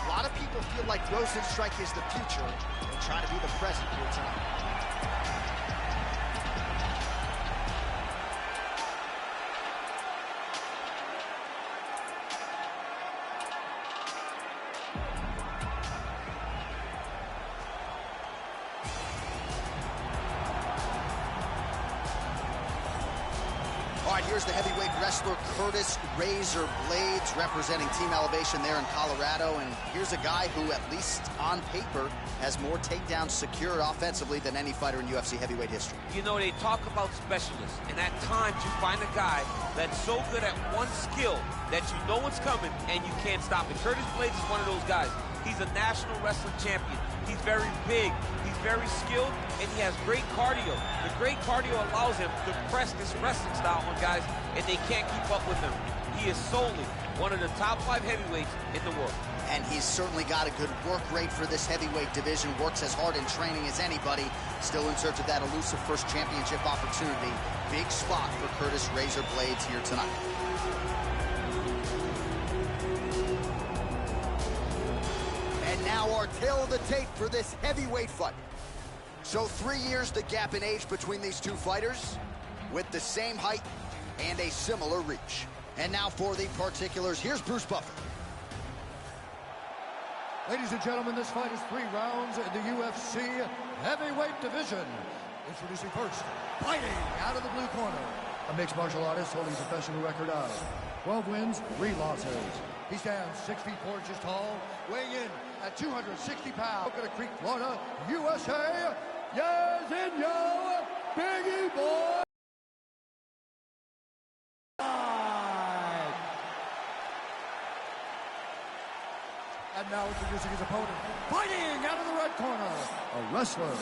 lot of people feel like Rozenstruik is the future and try to be the present here tonight. All right, here's the heavyweight wrestler Curtis Razor Blaydes representing Team Elevation there in Colorado. And here's a guy who, at least on paper, has more takedowns secured offensively than any fighter in UFC heavyweight history. You know, they talk about specialists, and at times you find a guy that's so good at one skill that you know it's coming and you can't stop it. Curtis Blaydes is one of those guys. He's a national wrestling champion. He's very big, he's very skilled, and he has great cardio. The great cardio allows him to press this wrestling style on guys, and they can't keep up with him. He is solely one of the top 5 heavyweights in the world. And he's certainly got a good work rate for this heavyweight division, works as hard in training as anybody, still in search of that elusive first championship opportunity. Big spot for Curtis Razor Blaydes here tonight. And now our tale of the tape for this heavyweight fight. So 3 years the gap in age between these two fighters, with the same height and a similar reach. And now for the particulars, here's Bruce Buffer. Ladies and gentlemen, this fight is 3 rounds in the UFC heavyweight division. Introducing first, fighting out of the blue corner, a mixed martial artist holding a professional record of 12 wins, 3 losses. He stands 6 feet 4 inches tall, weighing in at 260 pounds. Coconut Creek, Florida, USA, Yazinho, Biggie Boy. And now introducing his opponent, fighting out of the red corner, a wrestler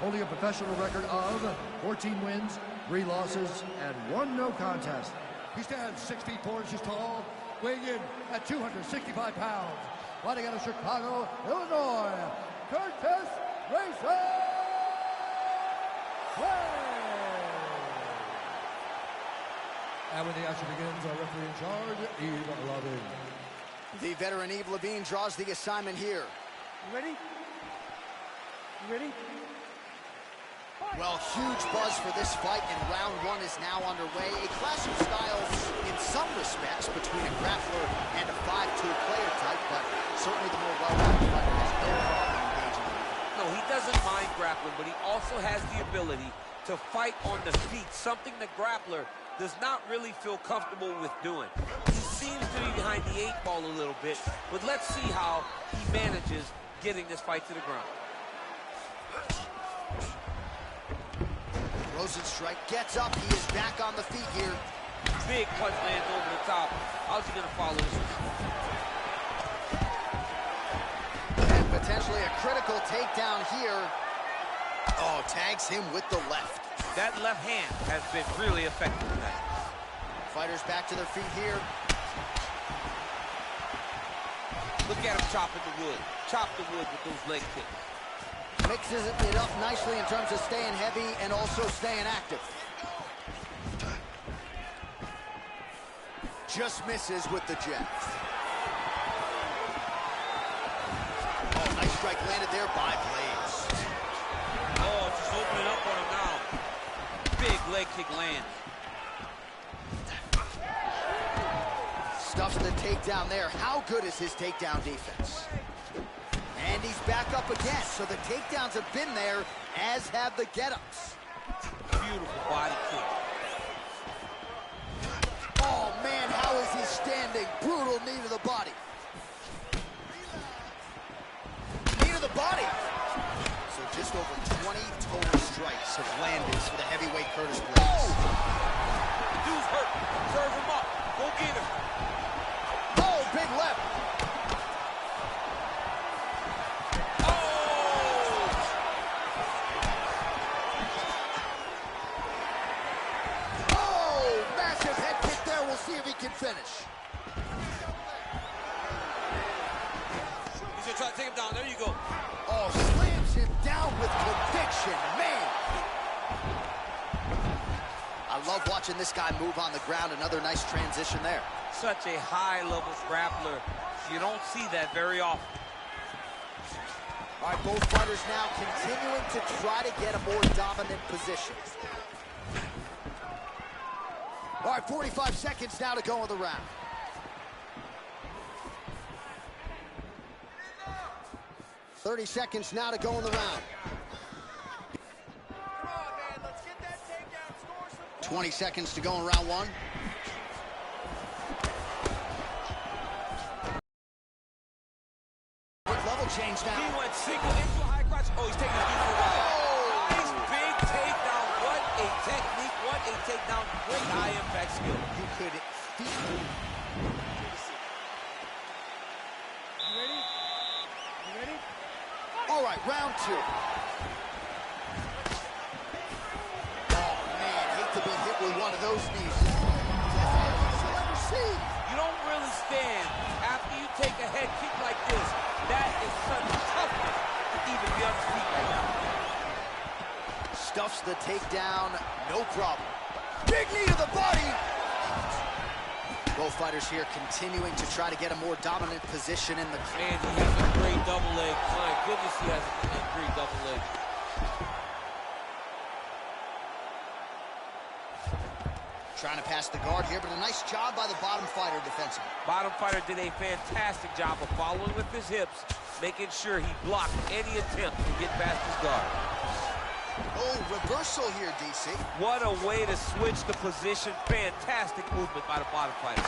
holding a professional record of 14 wins, 3 losses, and 1 no contest. He stands 6 feet 4 inches tall, weighing in at 265 pounds. Fighting out of Chicago, Illinois, Curtis Razor Blaydes. And when the action begins, our referee in charge, Yves Lavigne. The veteran Yves Lavigne draws the assignment here. You ready? You ready? Well, huge buzz for this fight, and round 1 is now underway. A clash of styles in some respects between a grappler and a 5'2" player type, but certainly the more well-rounded fighter has no problem engaging. No, he doesn't mind grappling, but he also has the ability to fight on the feet, something the grappler does not really feel comfortable with doing. He seems to be behind the 8 ball a little bit, but let's see how he manages getting this fight to the ground. Rozenstruik gets up. He is back on the feet here. Big punch lands over the top. How's he going to follow this one? And potentially a critical takedown here. Oh, tags him with the left. That left hand has been really effective tonight. Fighters back to their feet here. Look at him chopping the wood. Chop the wood with those leg kicks. Mixes it up nicely in terms of staying heavy and also staying active. Just misses with the jab. Oh, nice strike landed there by Blaydes. Oh, just opening up on him now. Big leg kick lands. Stuffs the takedown there. How good is his takedown defense? And he's back up again. So the takedowns have been there, as have the get-ups. Beautiful body kick. Oh, man, how is he standing? Brutal knee to the body. Knee to the body. So just over 20 total strikes have landed for the heavyweight Curtis Blaydes. Dude's hurt. Serve him up. Go get him. Oh, big left. See if he can finish. He's gonna try to take him down. There you go. Oh, slams him down with conviction, man. I love watching this guy move on the ground. Another nice transition there. Such a high-level grappler. You don't see that very often. All right, both fighters now continuing to try to get a more dominant position. All right, 45 seconds now to go in the round. "30 seconds now to go in the round. 20 seconds to go in round one. Quick level change now. He went single into a high crotch. Oh, he's taking his dude for a ride. Nice big takedown. What a technique. What a takedown. Great high impact skill. You could feel. You ready? You ready? All right, round two. Oh, man, hate to be hit with one of those knees. You'll ever see. You don't really stand after you take a head kick like this. That is such toughness to even be on his feet right now. Stuffs the takedown, no problem. Big knee to the body. Both fighters here continuing to try to get a more dominant position in the Man, he has a great double leg. My goodness, he has a great double leg. Trying to pass the guard here, but a nice job by the bottom fighter defensively. Bottom fighter did a fantastic job of following with his hips, making sure he blocked any attempt to get past his guard. Oh, reversal here, DC. What a way to switch the position. Fantastic movement by the bottom fighter.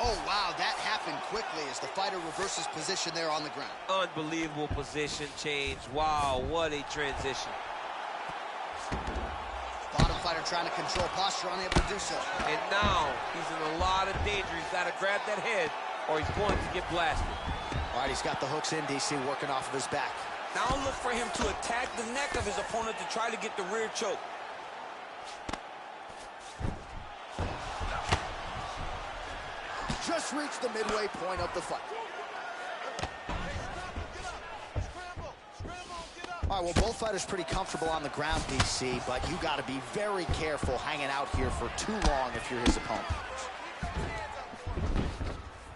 Oh, wow, that happened quickly as the fighter reverses position there on the ground. Unbelievable position change. Wow, what a transition. Bottom fighter trying to control posture, unable to do so. And now he's in a lot of danger. He's got to grab that head or he's going to get blasted. All right, he's got the hooks in, DC, working off of his back. Now look for him to attack the neck of his opponent to try to get the rear choke. Just reached the midway point of the fight. All right, well, both fighters pretty comfortable on the ground, DC, but you got to be very careful hanging out here for too long if you're his opponent.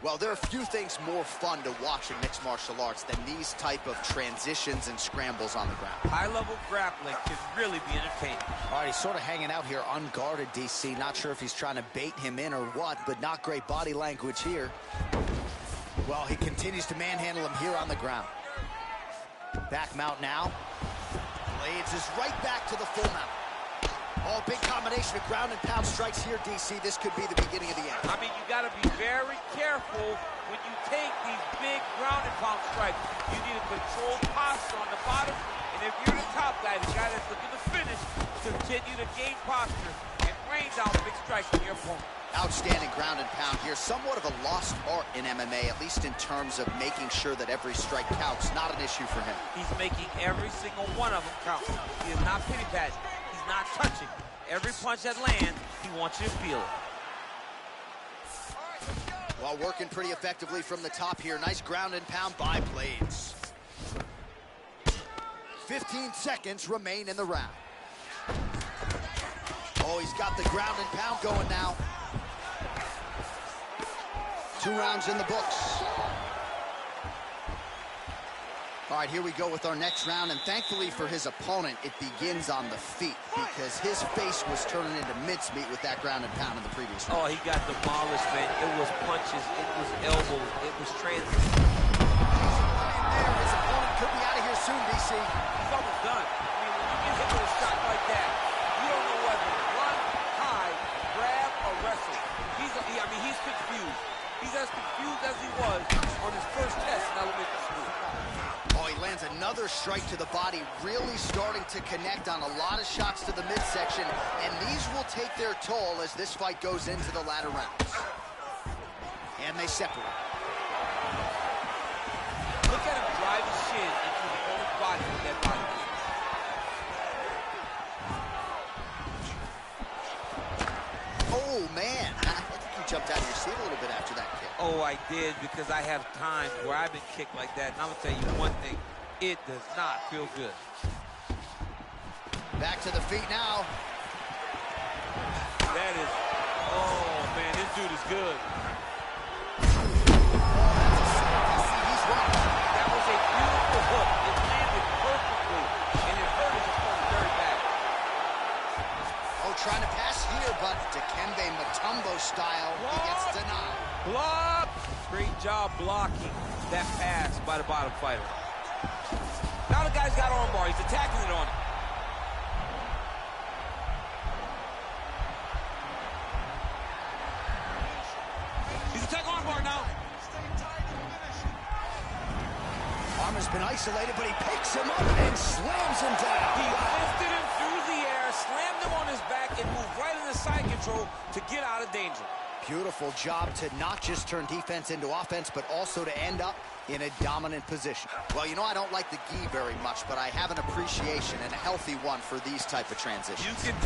Well, there are few things more fun to watch in mixed martial arts than these type of transitions and scrambles on the ground. High-level grappling can really be entertaining. All right, he's sort of hanging out here unguarded, DC. Not sure if he's trying to bait him in or what, but not great body language here. Well, he continues to manhandle him here on the ground. Back mount now. Blades is right back to the full mount. Oh, big combination of ground and pound strikes here, DC. This could be the beginning of the end. I mean, you got to be very careful when you take these big ground and pound strikes. You need a controlled posture on the bottom, and if you're the top guy, the guy that's looking to finish, continue to gain posture and rain down big strikes on your opponent. Outstanding ground and pound here. Somewhat of a lost art in MMA, at least in terms of making sure that every strike counts. Not an issue for him. He's making every single one of them count. He is not pity-patting. He's not touching. Every punch that lands, he wants you to feel it. While working pretty effectively from the top here. Nice ground and pound by Blades. 15 seconds remain in the round. Oh, he's got the ground and pound going now. 2 rounds in the books. All right, here we go with our next round, and thankfully for his opponent, it begins on the feet because his face was turning into mincemeat with that ground and pound in the previous round. Oh, he got demolished, man. It was punches, it was elbows, it was transition. His opponent could be out of here soon, DC. He's almost done. I mean, when you get hit with a shot like that, you don't know whether to run, hide, grab, or wrestle. He's confused. He's as confused as he was on his first test in elementary school. Oh, he lands another strike to the body, really starting to connect on a lot of shots to the midsection, and these will take their toll as this fight goes into the latter rounds. And they separate. Look at him drive his shin into the opponent's body with that body. Oh, man. I think you jumped out of your seat a little bit after that kick. Oh, I did, because I have times where I've been kicked like that, and I'm going to tell you one thing, it does not feel good. Back to the feet now. That is Oh, man, this dude is good. That was a beautiful hook. It landed perfectly, and it hurt his opponent very bad. Oh, trying to pass here, but Dikembe Mutombo style, he gets denied. Block! Great job blocking that pass by the bottom fighter. Now the guy's got armbar. He's attacking it on him. He's attacking armbar now. Arm has been isolated, but he picks him up and slams him down. He lifted him through the air, slammed him on his back, and moved right into side control to get out of danger. Beautiful job to not just turn defense into offense, but also to end up in a dominant position. Well, you know, I don't like the gi very much, but I have an appreciation and a healthy one for these type of transitions. You can... And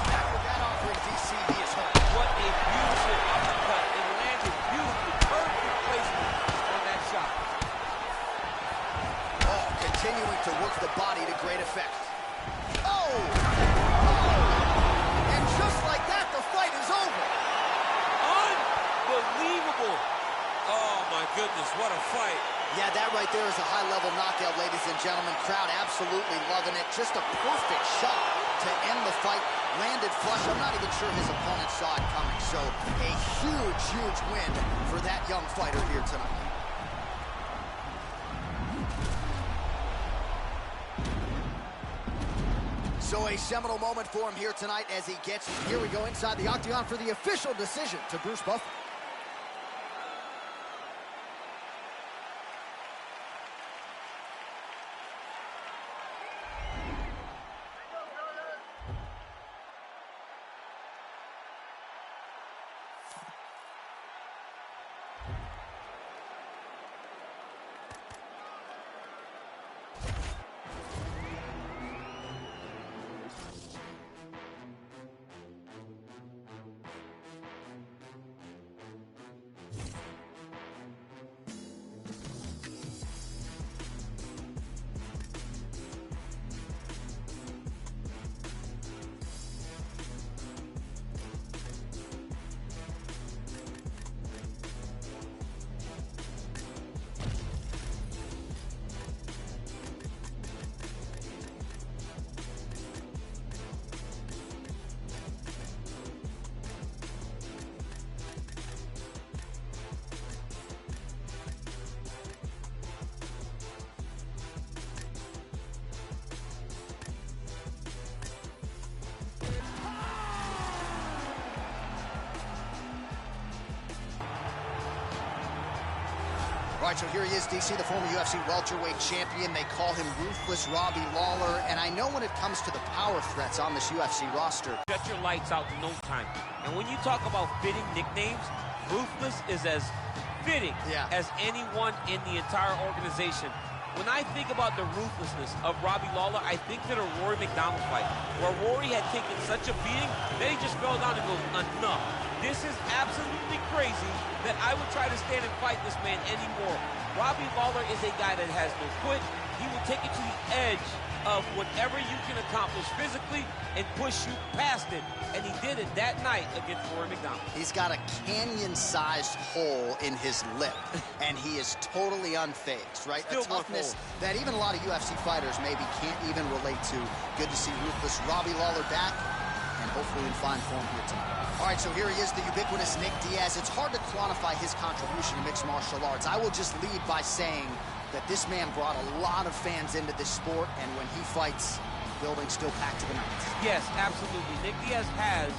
back with that offering, DC, he is hurt. What a beautiful uppercut. It landed beautifully. Perfect placement on that shot. Oh, continuing to work the body to great effect. Oh! And just like that, the fight is over. Unbelievable. Oh, my goodness, what a fight. Yeah, that right there is a high-level knockout, ladies and gentlemen. Crowd absolutely loving it. Just a perfect shot to end the fight. Landed flush. I'm not even sure his opponent saw it coming. So a huge, huge win for that young fighter here tonight. So a seminal moment for him here tonight as he gets, here we go, inside the octagon for the official decision to Bruce Buffer. All right, so here he is, DC, the former UFC welterweight champion. They call him Ruthless Robbie Lawler. And I know when it comes to the power threats on this UFC roster, Shut your lights out in no time. And when you talk about fitting nicknames, Ruthless is as fitting as anyone in the entire organization. When I think about the ruthlessness of Robbie Lawler, I think to the Rory McDonald fight, where Rory had taken such a beating that he just fell down and goes, enough. This is absolutely crazy that I would try to stand and fight this man anymore. Robbie Lawler is a guy that has no quit. He will take it to the edge of whatever you can accomplish physically and push you past it. And he did it that night against Rory McDonald. he's got a canyon-sized hole in his lip, and he is totally unfazed, right? Still a toughness hole. that even a lot of UFC fighters maybe can't even relate to. Good to see Ruthless Robbie Lawler back, and hopefully in fine form here tonight. All right, so here he is, the ubiquitous Nick Diaz. It's hard to quantify his contribution to mixed martial arts. I will just lead by saying that this man brought a lot of fans into this sport, and when he fights, the building's still packed to the nines. Yes, absolutely. Nick Diaz has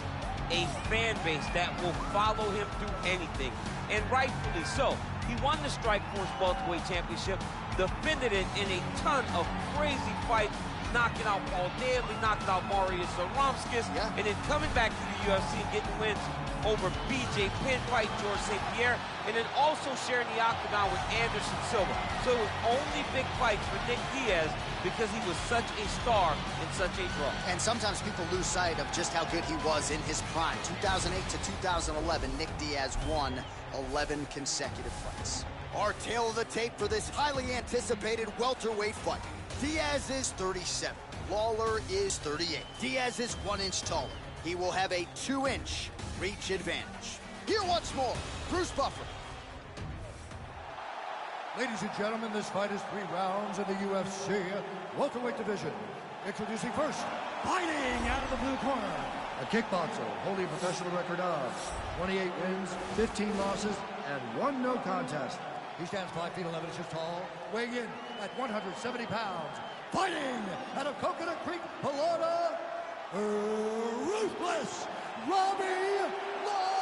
a fan base that will follow him through anything, and rightfully so. He won the Strikeforce Welterweight Championship, defended it in a ton of crazy fights, knocking out Paul Daley, knocking out Marius Zaromskis, and then coming back to the UFC and getting wins over BJ Penn, fight George St. Pierre, and then also sharing the octagon with Anderson Silva. So it was only big fights for Nick Diaz because he was such a star and such a draw. And sometimes people lose sight of just how good he was in his prime. 2008 to 2011, Nick Diaz won 11 consecutive fights. Our tail of the tape for this highly anticipated welterweight fight. Diaz is 37. Lawler is 38. Diaz is 1 inch taller. he will have a 2-inch reach advantage. Here once more, Bruce Buffer. Ladies and gentlemen, this fight is 3 rounds in the UFC welterweight division. Introducing first, fighting out of the blue corner, a kickboxer holding a professional record of 28 wins, 15 losses, and 1 no contest. He stands 5 feet 11 inches tall, weighing in at 170 pounds. Fighting out of Coconut Creek, Florida, Ruthless Robbie Lawler.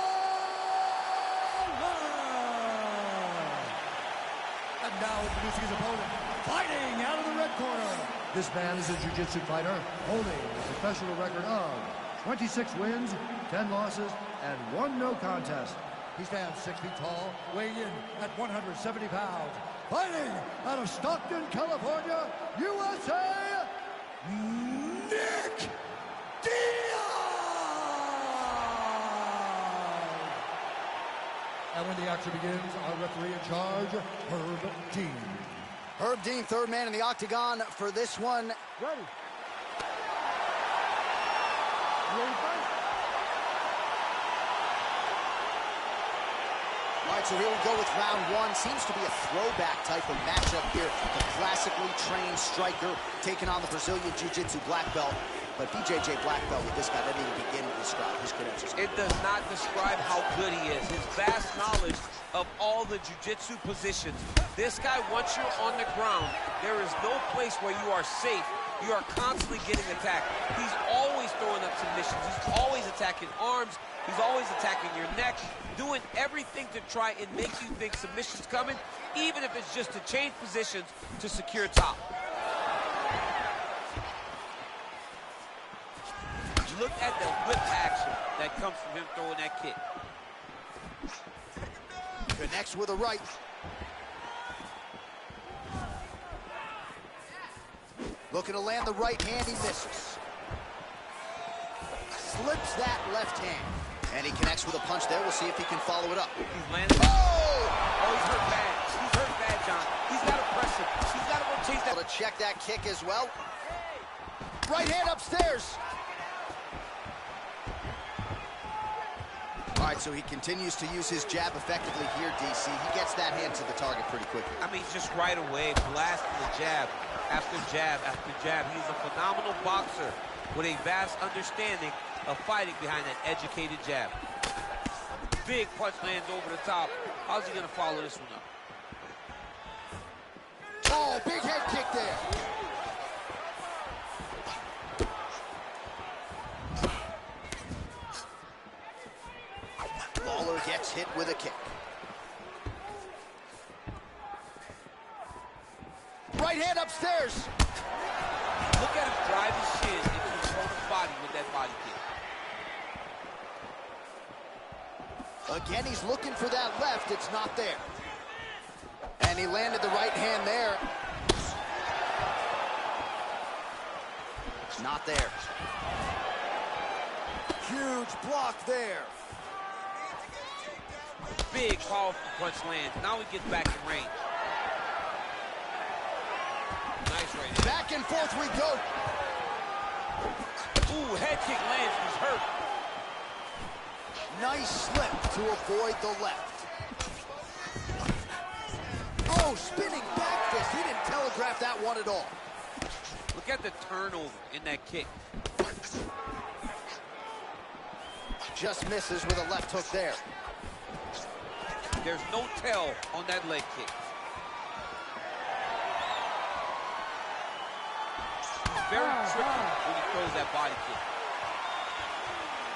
And now introducing his opponent, fighting out of the red corner. This man is a jiu-jitsu fighter holding a professional record of 26 wins, 10 losses, and 1 no contest. He stands 6 feet tall, weighing in at 170 pounds. Fighting out of Stockton, California, USA, Nick Diaz! And when the action begins, our referee in charge, Herb Dean. Herb Dean, third man in the octagon for this one. Ready. Ready, fight? All right, so here we go with round 1. Seems to be a throwback type of matchup here. The classically trained striker taking on the Brazilian Jiu-Jitsu black belt. But BJJ black belt with this guy doesn't even begin to describe his credentials. It does not describe how good he is. His vast knowledge of all the jiu-jitsu positions. This guy, once you're on the ground, there is no place where you are safe. You are constantly getting attacked. He's always throwing up submissions. He's always attacking arms. He's always attacking your neck, doing everything to try and make you think submission's coming, even if it's just to change positions to secure top. Look at the whip action that comes from him throwing that kick. Connects with a right. Looking to land the right hand, he misses. Slips that left hand. And he connects with a punch there. We'll see if he can follow it up. He's landing. Oh! Oh, he's hurt bad. He's hurt bad, John. He's got to press him. He's got to go chase that. To check that kick as well. Right hand upstairs. All right, so he continues to use his jab effectively here, DC. He gets that hand to the target pretty quickly. I mean, just right away, blasting the jab after jab after jab. He's a phenomenal boxer with a vast understanding of fighting behind that educated jab. Big punch lands over the top. How's he going to follow this one up? Oh, big head kick there. Lawler gets hit with a kick. Right hand upstairs. Look at him drive his shin into his opponent's body with that body kick. Again, he's looking for that left. It's not there. And he landed the right hand there. It's not there. Huge block there. Big, powerful punch lands. Now he gets back in range. Nice right hand. Back and forth we go. Ooh, head kick lands. He's hurt. Nice slip to avoid the left. Oh, spinning back fist. He didn't telegraph that one at all. Look at the turnover in that kick. Just misses with a left hook there. There's no tell on that leg kick. He's very tricky when he throws that body kick.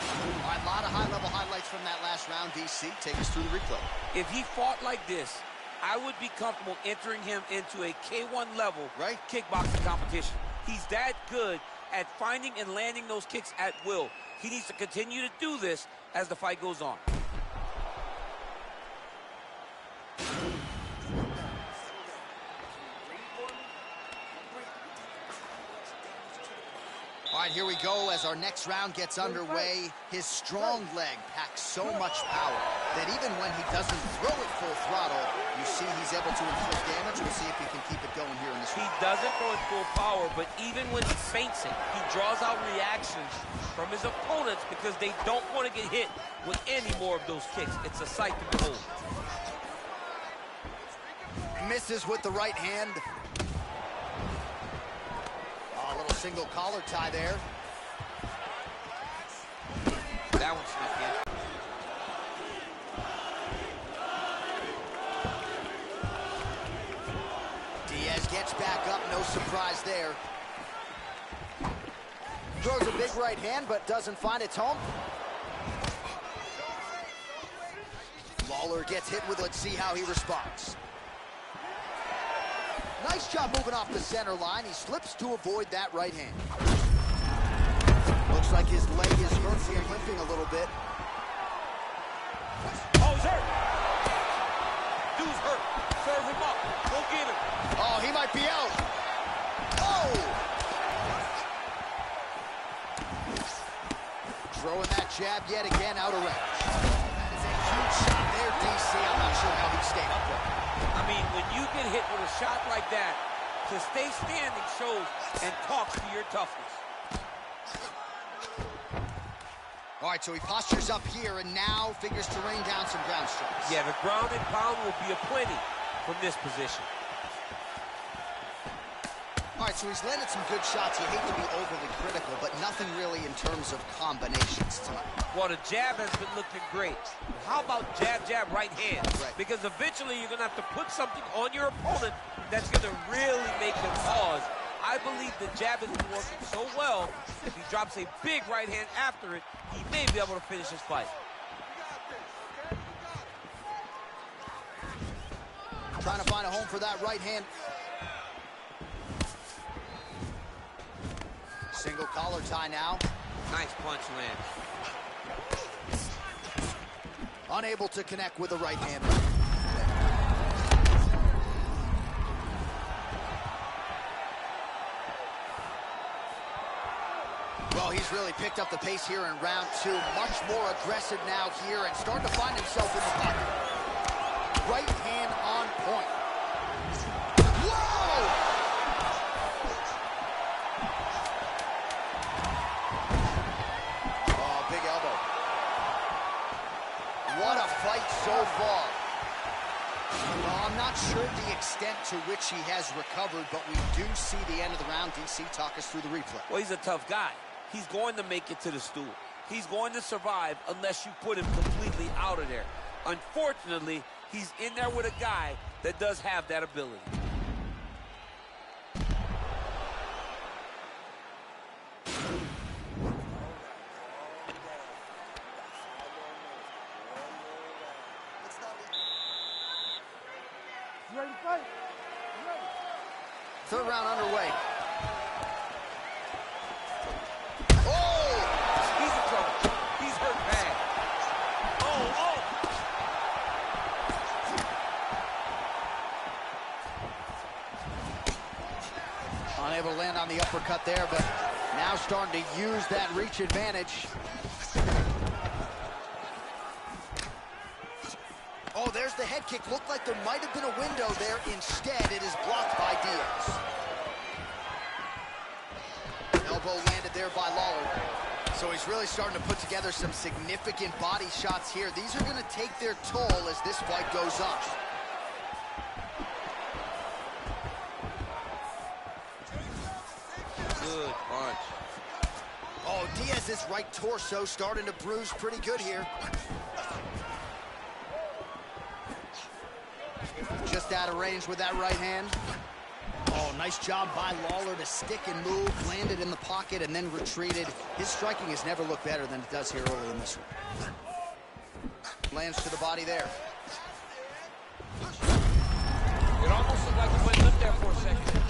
All right, a lot of high-level highlights from that last round, DC. Take us through the replay. If he fought like this, I would be comfortable entering him into a K1 level kickboxing competition. He's that good at finding and landing those kicks at will. He needs to continue to do this as the fight goes on. All right, here we go as our next round gets underway. His strong leg packs so much power that even when he doesn't throw it full throttle, you see he's able to inflict damage. We'll see if he can keep it going here in this round. He doesn't throw it full power, but even when he feints it, he draws out reactions from his opponents because they don't want to get hit with any more of those kicks. It's a sight to behold. Misses with the right hand. A little single collar tie there. That one snuck in. Diaz gets back up, no surprise there. Throws a big right hand, but doesn't find its home. Lawler gets hit with it. Let's see how he responds. Nice job moving off the center line. He slips to avoid that right hand. Looks like his leg is hurt here, limping a little bit. Oh, he's hurt. Dude's hurt. Serve him up. Go get him. Oh, he might be out. Oh! Throwing that jab yet again out of range. That is a huge shot there, DC. I'm not sure how he stayed up there. I mean, when you get hit with a shot like that, to stay standing shows and talks to your toughness. All right, so he postures up here and now figures to rain down some ground strikes. Yeah, the ground and pound will be aplenty from this position. All right, so he's landed some good shots. You hate to be overly critical, but nothing really in terms of combinations tonight. Well, the jab has been looking great. How about jab, jab, right hand? Right. Because eventually you're going to have to put something on your opponent that's going to really make them pause. I believe the jab has been working so well, if he drops a big right hand after it, he may be able to finish his fight. Trying to find a home for that right hand. Single collar tie now. Nice punch lands. Unable to connect with the right hand. Well, he's really picked up the pace here in round two. Much more aggressive now here and starting to find himself in the pocket. Right hand on point. Whoa! Oh, big elbow. What a fight so far. Well, I'm not sure the extent to which he has recovered, but we do see the end of the round. DC, talk us through the replay. Well, he's a tough guy. He's going to make it to the stool. He's going to survive unless you put him completely out of there. Unfortunately, he's in there with a guy that does have that ability. Ready to fight? Ready. Third round underway. He's in trouble. He's hurt bad. Oh! Unable to land on the uppercut there, but now starting to use that reach advantage. Oh, there's the head kick. Looked like there might have been a window there. Instead, it is blocked by Diaz. Elbow landed there by Lawler. So he's really starting to put together some significant body shots here. These are going to take their toll as this fight goes on. Good punch. Oh, Diaz's right torso starting to bruise pretty good here. Just out of range with that right hand. Oh, nice job by Lawler to stick and move, landed in the pocket, and then retreated. His striking has never looked better than it does here early in this one. Lands to the body there. It almost looked like he went limp there for a second.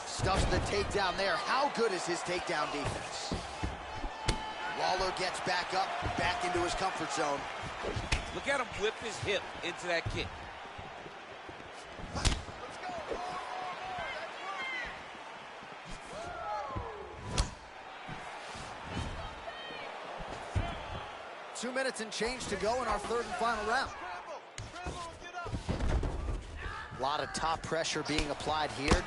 Stuffs the takedown there. How good is his takedown defense? Lawler gets back up, back into his comfort zone. Look at him whip his hip into that kick. 2 minutes and change to go in our third and final round. A lot of top pressure being applied here.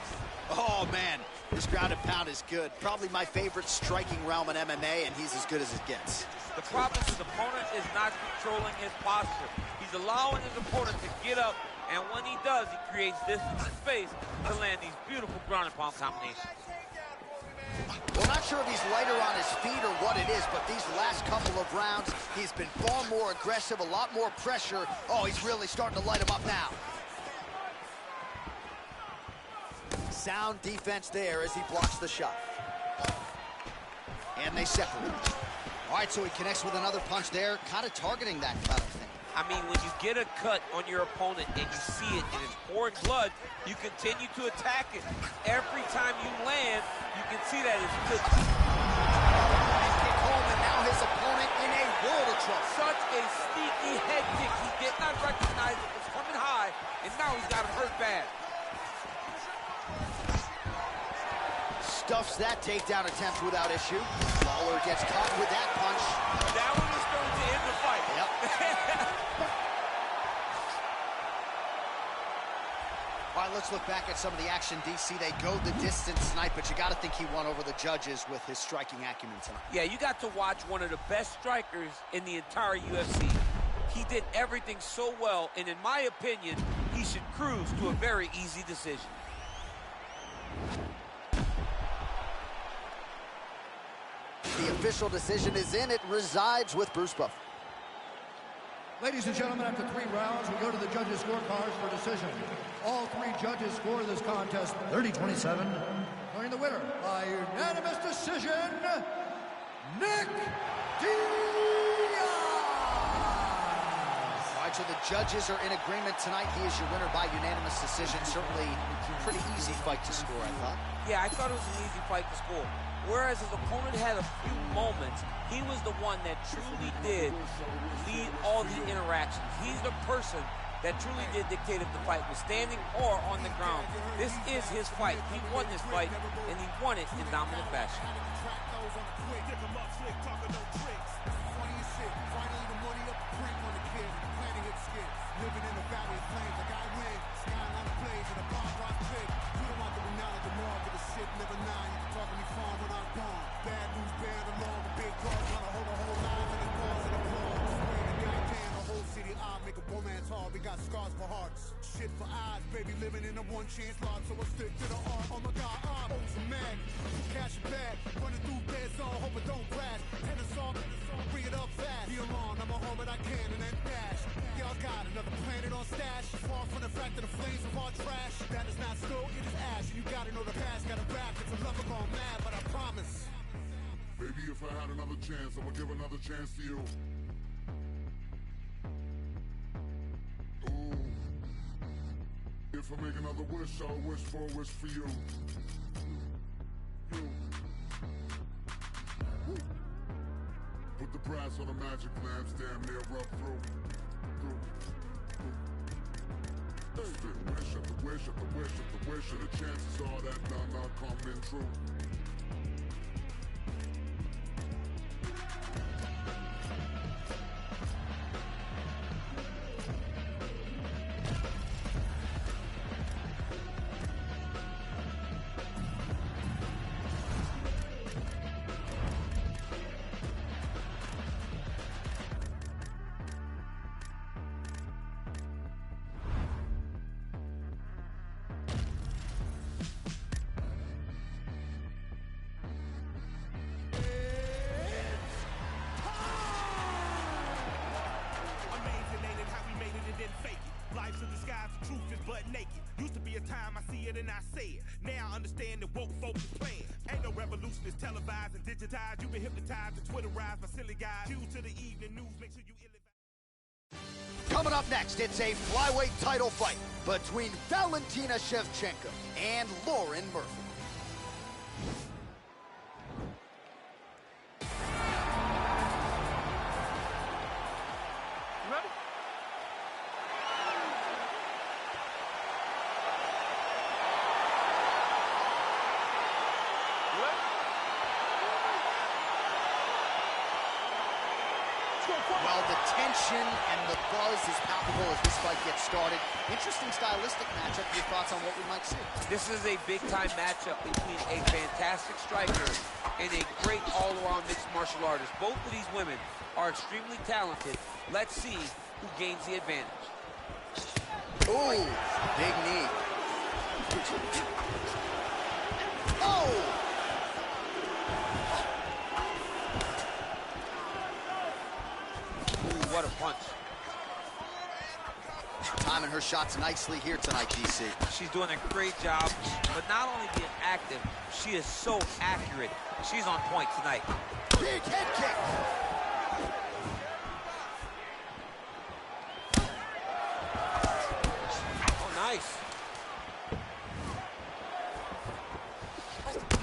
Oh, man, this ground and pound is good. Probably my favorite striking realm in MMA, and he's as good as it gets. The problem is his opponent is not controlling his posture. He's allowing his opponent to get up, and when he does, he creates distance and space to land these beautiful ground and pound combinations. Well, not sure if he's lighter on his feet or what it is, but these last couple of rounds, he's been far more aggressive, a lot more pressure. Oh, he's really starting to light him up now. Sound defense there as he blocks the shot. And they separate. All right, so he connects with another punch there, kind of targeting that kind of thing. I mean, when you get a cut on your opponent and you see it and it's pouring blood, you continue to attack it. Every time you land, you can see that it's good. And kick home, and now his opponent in a world of trouble. Such a sneaky head kick. He did not recognize it was coming high, and now he's got him hurt bad. Stuffs that takedown attempt without issue. Lawler gets caught with that punch. That one was going to end the fight. Yep. All right, let's look back at some of the action, DC. They go the distance tonight, but you got to think he won over the judges with his striking acumen tonight. Yeah, you got to watch one of the best strikers in the entire UFC. He did everything so well, and in my opinion, he should cruise to a very easy decision. The official decision is in. It resides with Bruce Buffer. Ladies and gentlemen, after 3 rounds, we go to the judges' scorecards for decision. All 3 judges score this contest 30-27. Declaring the winner by unanimous decision, Nick Diaz. All right, so the judges are in agreement tonight. He is your winner by unanimous decision. Certainly a pretty easy fight to score, I thought. Yeah, I thought it was an easy fight to score. Whereas his opponent had a few moments, he was the one that truly did lead all the interactions. He's the person that truly did dictate if the fight was standing or on the ground. This is his fight. He won this fight, and he won it in dominant fashion. Living in the valley of flames like I win. Skyline plays and a bomb rock clip. You don't want the renown of the mark of the shit, never nine. You can talk to me farm when I'm gone. Bad news bearing along with big cars. Wanna hold a whole line for the cause and applause. Swear to goddamn, the whole city I make a romance hard. We got scars for hearts. Shit for eyes, baby, living in a one chance lot. So I stick to the art. Oh my god, I'm so mad. Cash it back. Running through dead zone, hope it don't crash. Tennis off, bring it up fast. Be alone, I'ma hold what I can and then dash. Y'all got another planet on stash. Far from the fact that the flames of our trash. That is not stone, it is ash. And you gotta know the past, gotta rap. It's a lover gone mad, but I promise. Baby, if I had another chance, I would give another chance to you. Ooh. If I make another wish, I'll wish for a wish for you. You. Woo. Put the brass on the magic lamps, damn near rough through. Wish after wish after wish after wish, and the chances are that none are coming true. Life's in disguise, the truth is butt naked. Used to be a time I see it and I say it. Now I understand that woke folks is playing. Ain't no revolution, it's televised and digitized. You've been hypnotized and Twitterized by silly guys. Due to the evening news, make sure you Coming up next, it's a flyweight title fight between Valentina Shevchenko and Lauren Murphy. Well, the tension and the buzz is palpable as this fight gets started. Interesting stylistic matchup. Your thoughts on what we might see? This is a big-time matchup between a fantastic striker and a great all-around mixed martial artist. Both of these women are extremely talented. Let's see who gains the advantage. Ooh, big knee. Oh! Ooh, what a punch. Timing her shots nicely here tonight, DC. She's doing a great job, but not only being active, she is so accurate. She's on point tonight. Big head kick. Oh, nice.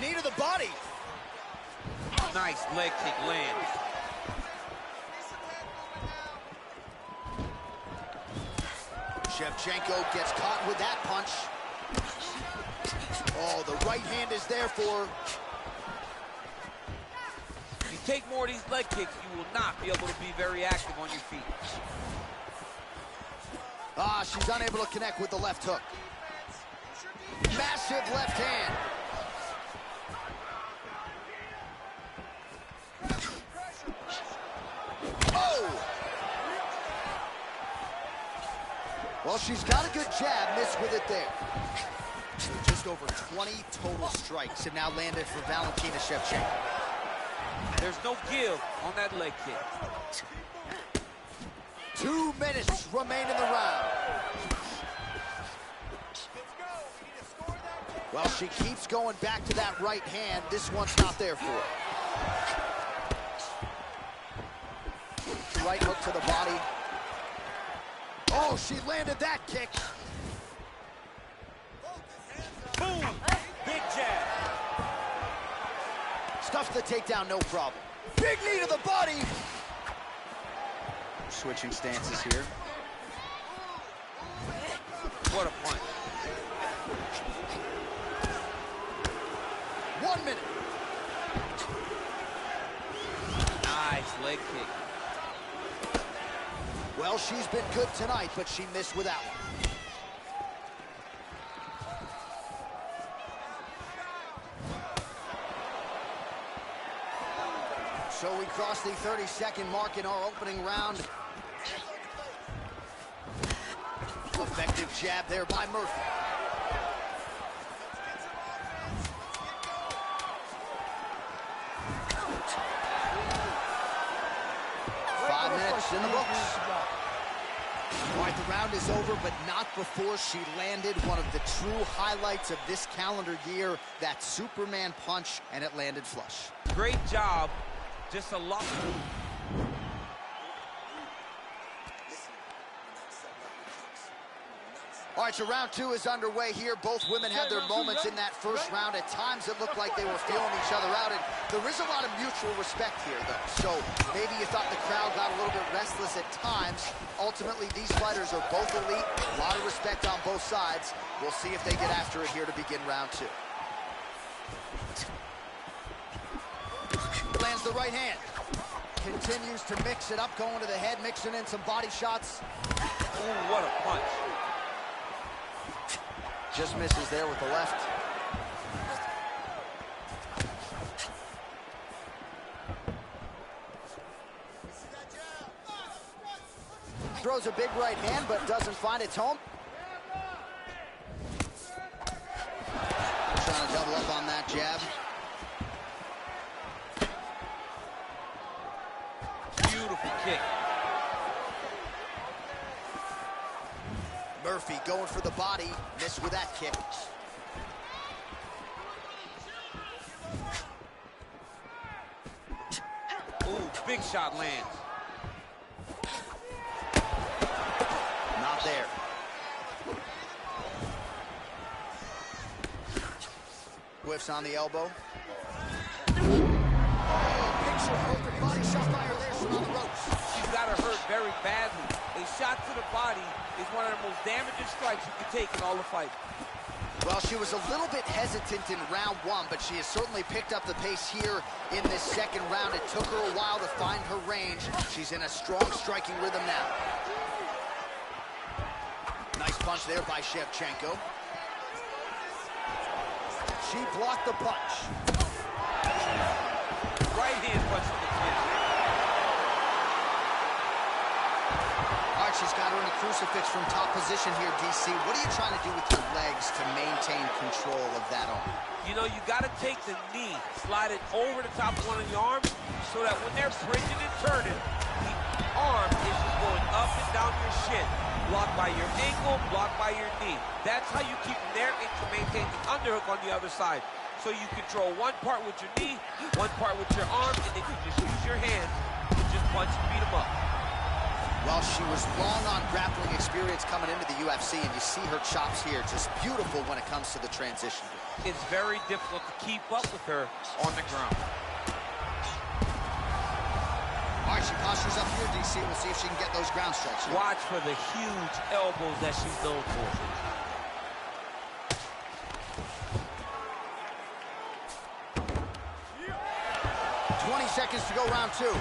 Knee to the body. Nice leg kick lands. Shevchenko gets caught with that punch. Oh, the right hand is there for her. If you take more of these leg kicks, you will not be able to be very active on your feet. Ah, she's unable to connect with the left hook. Massive left hand. Oh! Well, she's got a good jab, missed with it there. Just over 20 total strikes have now landed for Valentina Shevchenko. There's no give on that leg kick. 2 minutes remain in the round. Well, she keeps going back to that right hand. This one's not there for her. Right hook to the body. Oh, she landed that kick. Boom! Big jab. Stuffs the takedown, no problem. Big knee to the body. Switching stances here. What a punch. 1 minute. Nice leg kick. Well, she's been good tonight, but she missed with that one. So we cross the 30-second mark in our opening round. Effective jab there by Murphy. In the books. All right, the round is over, but not before she landed one of the true highlights of this calendar year, that Superman punch, and it landed flush. Great job. Just a lot. All right, so round 2 is underway here. Both women had their moments in that first round. At times, it looked like they were feeling each other out, and there is a lot of mutual respect here, though. So maybe you thought the crowd got a little bit restless at times. Ultimately, these fighters are both elite. A lot of respect on both sides. We'll see if they get after it here to begin round 2. Lands the right hand. Continues to mix it up, going to the head, mixing in some body shots. Ooh, what a punch. Just misses there with the left. Throws a big right hand, but doesn't find its home. Trying to double up on that jab. Beautiful kick. Murphy going for the body, missed with that kick. Ooh, big shot lands. Not there. Whiffs on the elbow. Oh, picture perfect body shot by her there, she's on the ropes. She's got her hurt very badly. A shot to the body is one of the most damaging strikes you can take in all the fight. Well, she was a little bit hesitant in round one, but she has certainly picked up the pace here in this second round. It took her a while to find her range. She's in a strong striking rhythm now. Nice punch there by Shevchenko. She blocked the punch. Right hand punch to the chin. All right, she's got her in a crucifix from top position here, DC. What are you trying to do with your legs to maintain control of that arm? You know, you got to take the knee, slide it over the top of one of your arms so that when they're bridging and turning, the arm is just going up and down your shin. Blocked by your ankle, blocked by your knee. That's how you keep them there and can maintain the underhook on the other side. So you control one part with your knee, one part with your arm, and then you just use your hand to just punch and beat them up. Well, she was long on grappling experience coming into the UFC, and you see her chops here, just beautiful when it comes to the transition. It's very difficult to keep up with her on the ground. All right, she postures up here, DC. We'll see if she can get those ground strikes here. Watch for the huge elbows that she's known for. Yeah. 20 seconds to go, round two.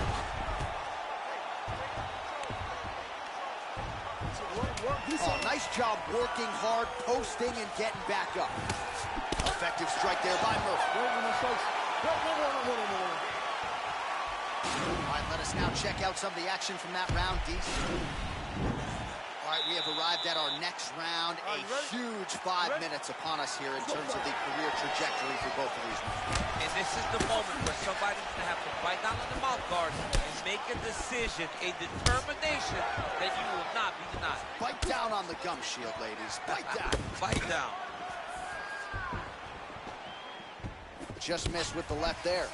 Oh, nice job working hard, posting, and getting back up. Effective strike there by Murphy. All right, let us now check out some of the action from that round, DC. All right, we have arrived at our next round. A huge 5 minutes upon us here in terms of the career trajectory for both of these men. And this is the moment where somebody's going to have to bite down on the mouth guard and make a decision, a determination that you will not be denied. Bite down on the gum shield, ladies. Bite down. Bite down. Just missed with the left there.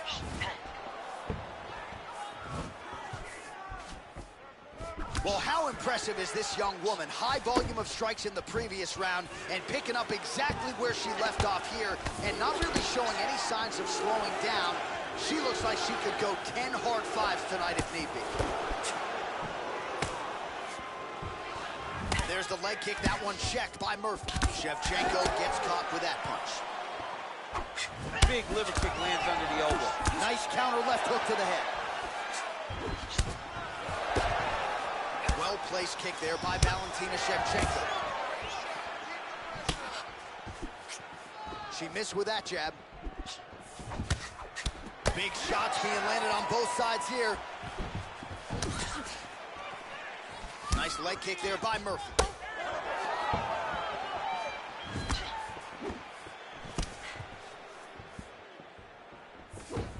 Well, how impressive is this young woman? High volume of strikes in the previous round and picking up exactly where she left off here and not really showing any signs of slowing down. She looks like she could go 10 hard fives tonight if need be. There's the leg kick. That one checked by Murphy. Shevchenko gets caught with that punch. Big liver kick lands under the elbow. Nice counter left hook to the head. Well-placed kick there by Valentina Shevchenko. She missed with that jab. Big shots being landed on both sides here. Nice leg kick there by Murphy.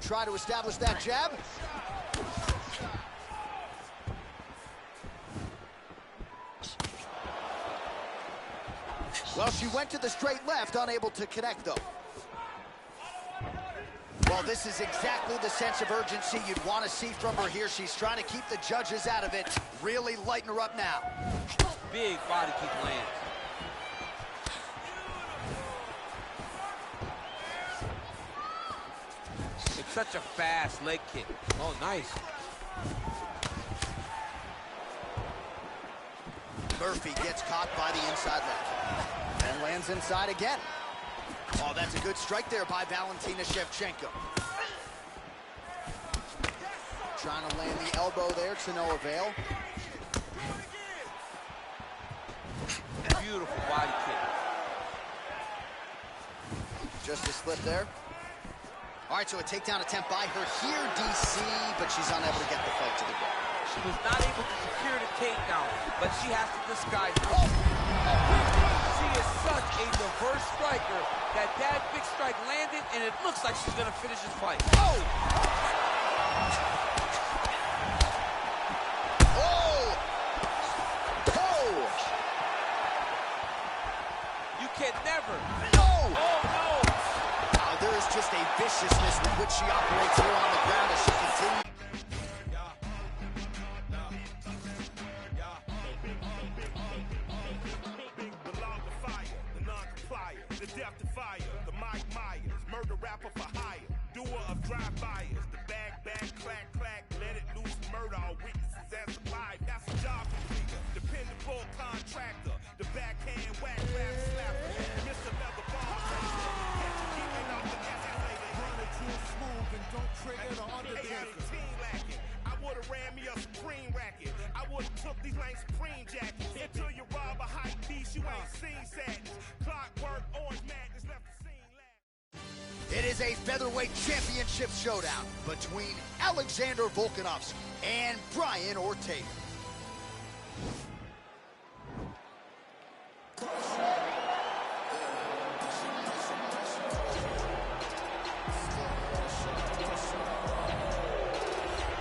Try to establish that jab. Well, she went to the straight left, unable to connect, though. Well, this is exactly the sense of urgency you'd want to see from her here. She's trying to keep the judges out of it. Really lighten her up now. Big body kick lands. It's such a fast leg kick. Oh, nice. Murphy gets caught by the inside leg kick. And lands inside again. Oh, that's a good strike there by Valentina Shevchenko. Trying to land the elbow there to no avail. Beautiful body kick. Just a slip there. All right, so a takedown attempt by her here, DC, but she's unable to get the fight to the ground. She was not able to secure the takedown, but she has to disguise it. She is such a diverse striker that big strike landed, and it looks like she's going to finish this fight. Oh! Oh! Oh! You can never. No! Oh, no! There is just a viciousness with which she operates here on the ground as she continues. The death defier, the Mike Myers, murder rapper for hire, doer of drive-bys, the bang, clack, let it loose, murder all witnesses as alive, that's a job completer, dependable contractor, the backhand whack, rap slapper, Mr. Leather Bar. ran me a Supreme racket. I would've took these lame Supreme jackets. Until you rob a hype beast, you ain't seen sadness. Clockwork, orange madness left the scene last. It is a featherweight championship showdown between Alexander Volkanovski and Brian Ortega.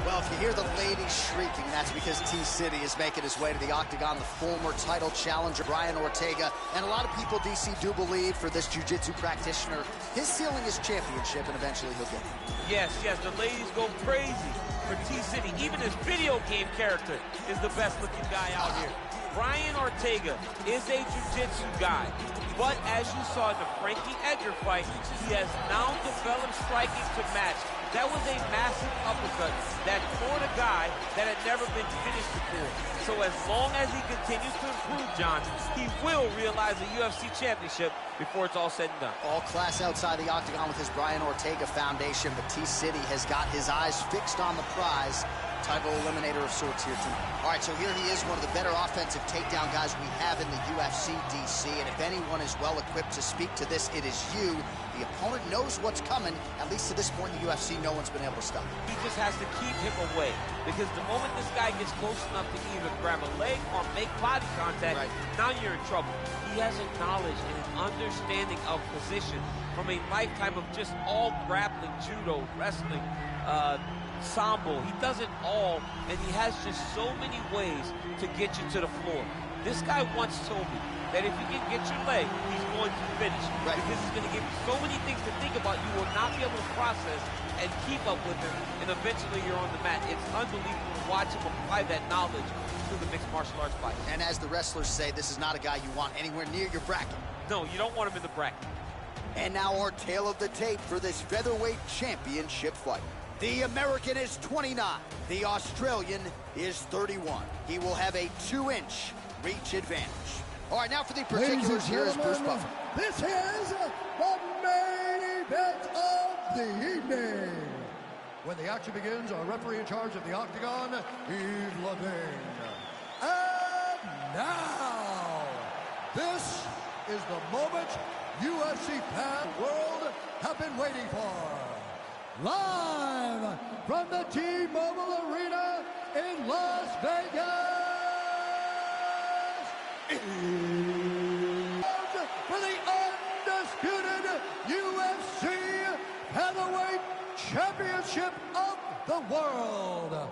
Well, if you hear the ladies shrieking, that's because T-City is making his way to the octagon, the former title challenger, Brian Ortega. And a lot of people, DC, do believe for this jiu-jitsu practitioner, his ceiling is championship, and eventually he'll get it. Yes, the ladies go crazy for T-City. Even his video game character is the best-looking guy out here. Brian Ortega is a jiu-jitsu guy, but as you saw in the Frankie Edgar fight, he has now developed striking to match. That was a massive uppercut that floored a guy that had never been finished before. So as long as he continues to improve, John, he will realize a UFC championship before it's all said and done. All class outside the octagon with his Brian Ortega foundation, but T-City has got his eyes fixed on the prize. Title eliminator of sorts here tonight. All right, so here he is, one of the better offensive takedown guys we have in the UFC, DC, and if anyone is well-equipped to speak to this, it is you. The opponent knows what's coming. At least to this point in the UFC, no one's been able to stop him. He just has to keep him away, because the moment this guy gets close enough to either grab a leg or make body contact, now you're in trouble. He has a knowledge and an understanding of position from a lifetime of just all grappling, judo, wrestling, sambo. He does it all, and he has just so many ways to get you to the floor. This guy once told me that if you can get your leg, he's going to finish. Because he's going to give you so many things to think about, you will not be able to process and keep up with him, and eventually you're on the mat. It's unbelievable to watch him apply that knowledge to the mixed martial arts fight. And as the wrestlers say, this is not a guy you want anywhere near your bracket. No, you don't want him in the bracket. And now our tale of the tape for this featherweight championship fight. The American is 29. The Australian is 31. He will have a 2-inch reach advantage. All right, now for the particulars, here is Bruce Buffer. This is the main event of the evening. When the action begins, our referee in charge of the octagon, Yves Lavigne. And now, this is the moment UFC fan world have been waiting for. Live from the T-Mobile Arena in Las Vegas, for the undisputed UFC Heavyweight Championship of the world.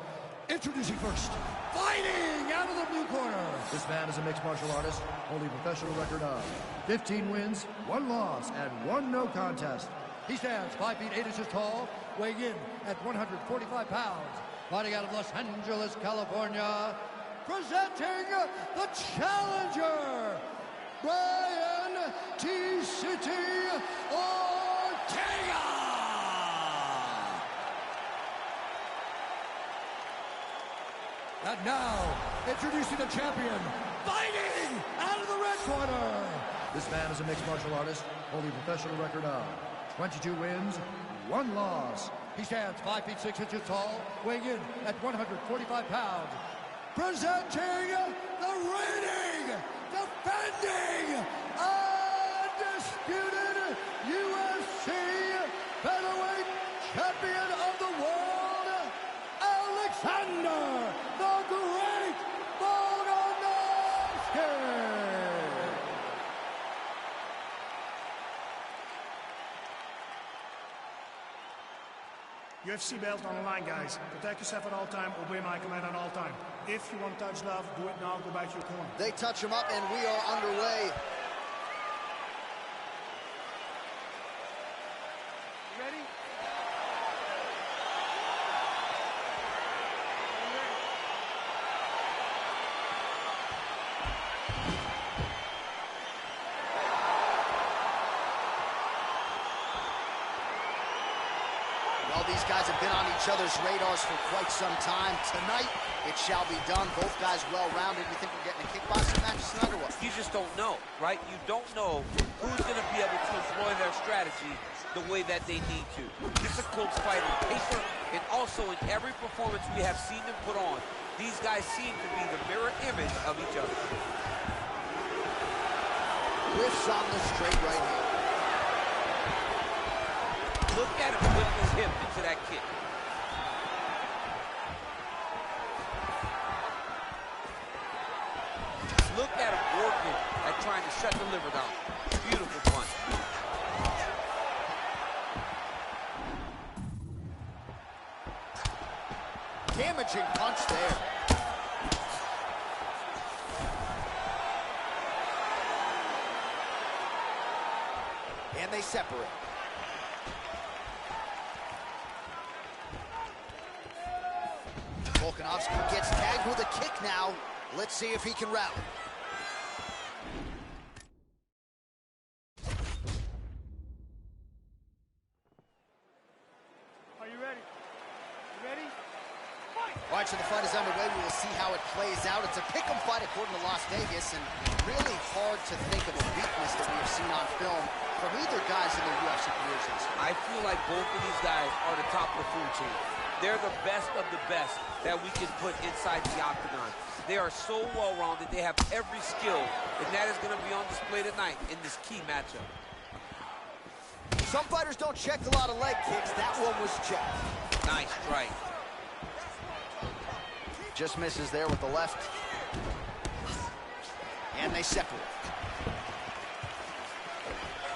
Introducing first, fighting out of the blue corner. This man is a mixed martial artist, holding a professional record of 15 wins, 1 loss, and 1 no contest. He stands 5 feet 8 inches tall, weighing in at 145 pounds. Fighting out of Los Angeles, California, presenting the challenger, Brian T-City Ortega. And now, introducing the champion, fighting out of the red corner. This man is a mixed martial artist, holding a professional record of 22 wins, 1 loss. He stands 5 feet 6 inches tall, weighing in at 145 pounds. Presenting the reigning, defending, undisputed UFC featherweight champion of the world, Alexander the Great Volkanovski. UFC belt on the line, guys. Protect yourself at all time, obey my command at all time. If you want to touch love, do it now, go back to your corner. They touch him up, and we are underway. Ready? Well, these guys have been on each other's radars for quite some time. Tonight, it shall be done. Both guys well-rounded. You think we're getting a kickboxing match tonight or what? You just don't know, right? You don't know who's going to be able to employ their strategy the way that they need to. It's a close fight on paper, and also in every performance we have seen them put on, these guys seem to be the mirror image of each other. Whiffs on the straight right hand. Look at him whip his hip into that kick. Look at him working at trying to shut the liver down. Beautiful punch. Damaging punch there. And they separate. Volkanovski gets tagged with a kick now. Let's see if he can rally. Are you ready? You ready? Fight! All right, so the fight is underway. We will see how it plays out. It's a pick'em fight according to Las Vegas, and really hard to think of a weakness that we have seen on film from either guys in their UFC careers. I feel like both of these guys are the top of the food chain. They're the best of the best that we can put inside the octagon. They are so well-rounded. They have every skill, and that is going to be on display tonight in this key matchup. Some fighters don't check a lot of leg kicks. That one was checked. Nice strike. Just misses there with the left. And they separate.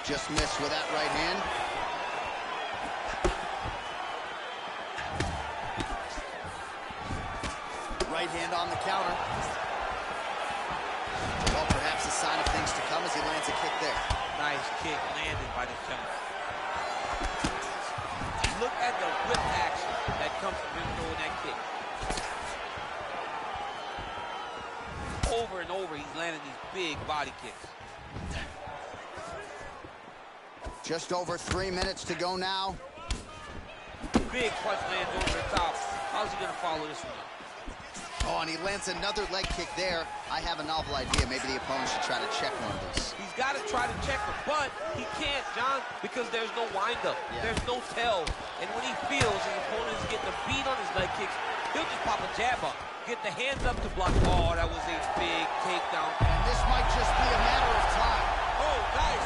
Just missed with that right hand. Right hand on the counter. Well, perhaps a sign of things to come as he lands a kick there. Nice kick landed by the counter. Look at the whip action that comes from him throwing that kick. Over and over, he's landing these big body kicks. Just over 3 minutes to go now. Big punch lands over the top. How's he going to follow this one up? Oh, and he lands another leg kick there. I have a novel idea. Maybe the opponent should try to check one of these. He's got to try to check him, but he can't, John, because there's no windup. Yeah. There's no tell. And when he feels his opponent is getting a beat on his leg kicks, he'll just pop a jab up. Get the hands up to block. Oh, that was a big takedown. And this might just be a matter of time. Oh, nice.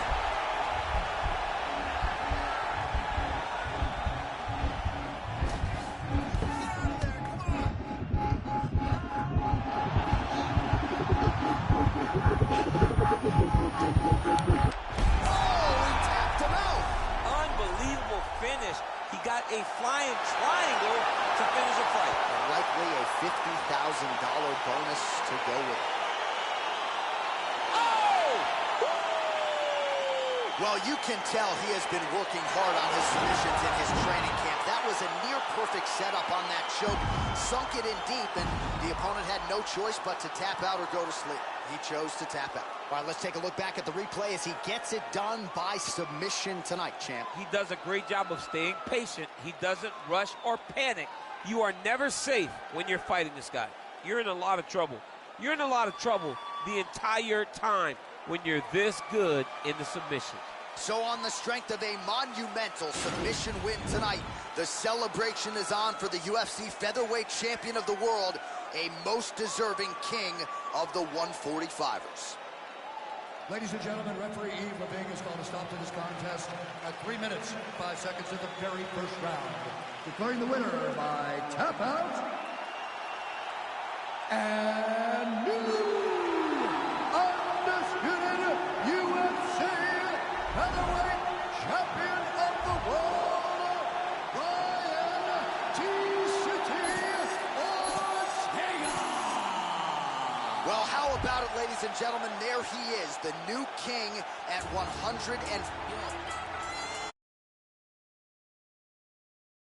A flying triangle to finish the fight. And likely a $50,000 bonus to go with it. Oh! Well, you can tell he has been working hard on his submissions in his training camp. That was a near-perfect setup on that choke. Sunk it in deep, and the opponent had no choice but to tap out or go to sleep. He chose to tap out. All right, let's take a look back at the replay as he gets it done by submission tonight, champ. He does a great job of staying patient. He doesn't rush or panic. You are never safe when you're fighting this guy. You're in a lot of trouble. You're in a lot of trouble the entire time when you're this good in the submission. So on the strength of a monumental submission win tonight, the celebration is on for the UFC featherweight champion of the world, a most deserving king of the 145ers. Ladies and gentlemen, referee Yves Lavigne is called a stop to this contest at 3 minutes, 5 seconds of the very first round. Declaring the winner by tap out, and new undisputed UFC featherweight champion of the world, Brian T-City Ortega. Well, how about it, ladies and gentlemen? There he is, the new king at 100 and...